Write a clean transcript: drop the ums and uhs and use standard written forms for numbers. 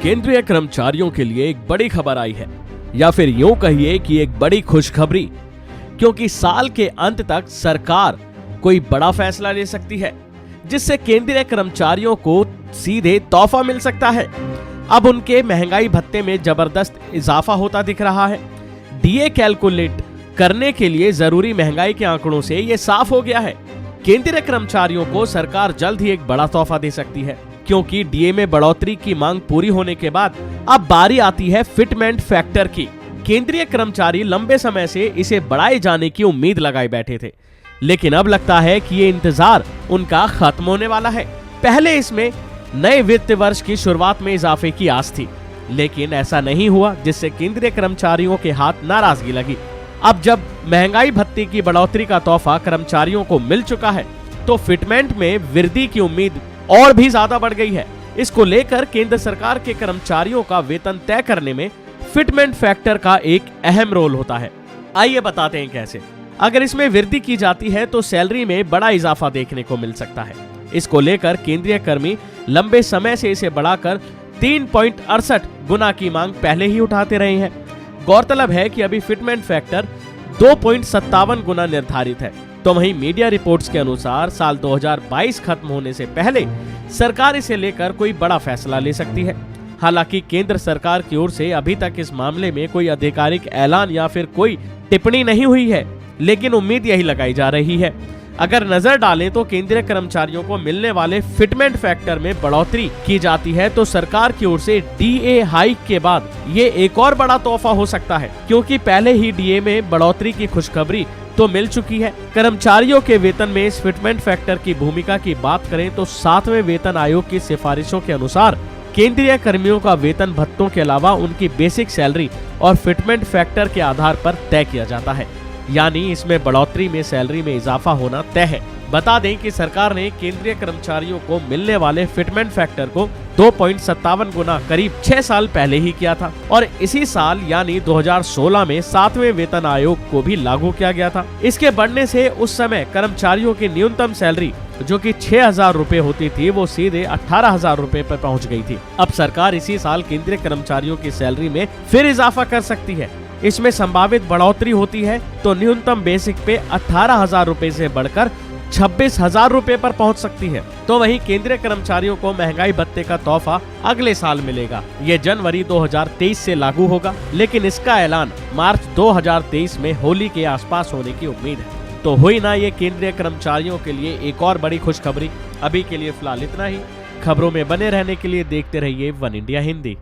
केंद्रीय कर्मचारियों के लिए एक बड़ी खबर आई है, या फिर यूं कहिए कि एक बड़ी खुशखबरी, क्योंकि साल के अंत तक सरकार कोई बड़ा फैसला ले सकती है जिससे केंद्रीय कर्मचारियों को सीधे तोहफा मिल सकता है। अब उनके महंगाई भत्ते में जबरदस्त इजाफा होता दिख रहा है। डीए कैलकुलेट करने के लिए जरूरी महंगाई के आंकड़ों से ये साफ हो गया है। केंद्रीय कर्मचारियों को सरकार जल्द ही एक बड़ा तोहफा दे सकती है, क्योंकि डीए में बढ़ोतरी की मांग पूरी होने के बाद अब बारी आती है फिटमेंट फैक्टर की। केंद्रीय कर्मचारी लंबे समय से इसे बढ़ाए जाने की उम्मीद लगाए बैठे थे, लेकिन अब लगता है कि ये इंतजार उनका खत्म होने वाला है। पहले इसमें नए वित्त वर्ष की शुरुआत में इजाफे की आस थी, लेकिन ऐसा नहीं हुआ, जिससे केंद्रीय कर्मचारियों के हाथ नाराजगी लगी। अब जब महंगाई भत्ते की बढ़ोतरी का तोहफा कर्मचारियों को मिल चुका है, तो फिटमेंट में वृद्धि की उम्मीद और भी ज्यादा बढ़ गई है। इसको लेकर केंद्र सरकार के कर्मचारियों का वेतन तय करने में फिटमेंट फैक्टर का एक अहम रोल होता है। आइए बताते हैं कैसे। अगर इसमें वृद्धि की जाती है तो सैलरी में बड़ा इजाफा देखने को मिल सकता है। इसको लेकर केंद्रीय कर्मी लंबे समय से इसे बढ़ाकर 3.68 गुना की मांग पहले ही उठाते रहे हैं। गौरतलब है कि अभी फिटमेंट फैक्टर 2.57 गुना निर्धारित है। तो वहीं मीडिया रिपोर्ट्स के अनुसार साल 2022 खत्म होने से पहले सरकार इसे लेकर कोई बड़ा फैसला ले सकती है। हालांकि केंद्र सरकार की ओर से अभी तक इस मामले में कोई आधिकारिक ऐलान या फिर कोई टिप्पणी नहीं हुई है, लेकिन उम्मीद यही लगाई जा रही है। अगर नजर डालें तो केंद्रीय कर्मचारियों को मिलने वाले फिटमेंट फैक्टर में बढ़ोतरी की जाती है तो सरकार की ओर से डीए हाइक के बाद ये एक और बड़ा तोहफा हो सकता है, क्योंकि पहले ही डीए में बढ़ोतरी की खुशखबरी तो मिल चुकी है। कर्मचारियों के वेतन में इस फिटमेंट फैक्टर की भूमिका की बात करें तो 7वें वेतन आयोग की सिफारिशों के अनुसार केंद्रीय कर्मियों का वेतन भत्तों के अलावा उनकी बेसिक सैलरी और फिटमेंट फैक्टर के आधार पर तय किया जाता है, यानी इसमें बढ़ोतरी में सैलरी में इजाफा होना तय है। बता दें कि सरकार ने केंद्रीय कर्मचारियों को मिलने वाले फिटमेंट फैक्टर को 2.57 गुना करीब 6 साल पहले ही किया था, और इसी साल यानी 2016 में 7वें वेतन आयोग को भी लागू किया गया था। इसके बढ़ने से उस समय कर्मचारियों की न्यूनतम सैलरी जो कि 6,000 रुपए होती थी, वो सीधे 18,000 रुपए पर पहुंच गई थी। अब सरकार इसी साल केंद्रीय कर्मचारियों की सैलरी में फिर इजाफा कर सकती है। इसमें संभावित बढ़ोतरी होती है तो न्यूनतम बेसिक पे 18,000 रुपए से बढ़कर 26,000 रुपए पर पहुंच सकती है। तो वहीं केंद्रीय कर्मचारियों को महंगाई भत्ते का तोहफा अगले साल मिलेगा। ये जनवरी 2023 से लागू होगा, लेकिन इसका ऐलान मार्च 2023 में होली के आसपास होने की उम्मीद है। तो हुई ना ये केंद्रीय कर्मचारियों के लिए एक और बड़ी खुशखबरी। अभी के लिए फिलहाल इतना ही। खबरों में बने रहने के लिए देखते रहिए वन इंडिया हिंदी।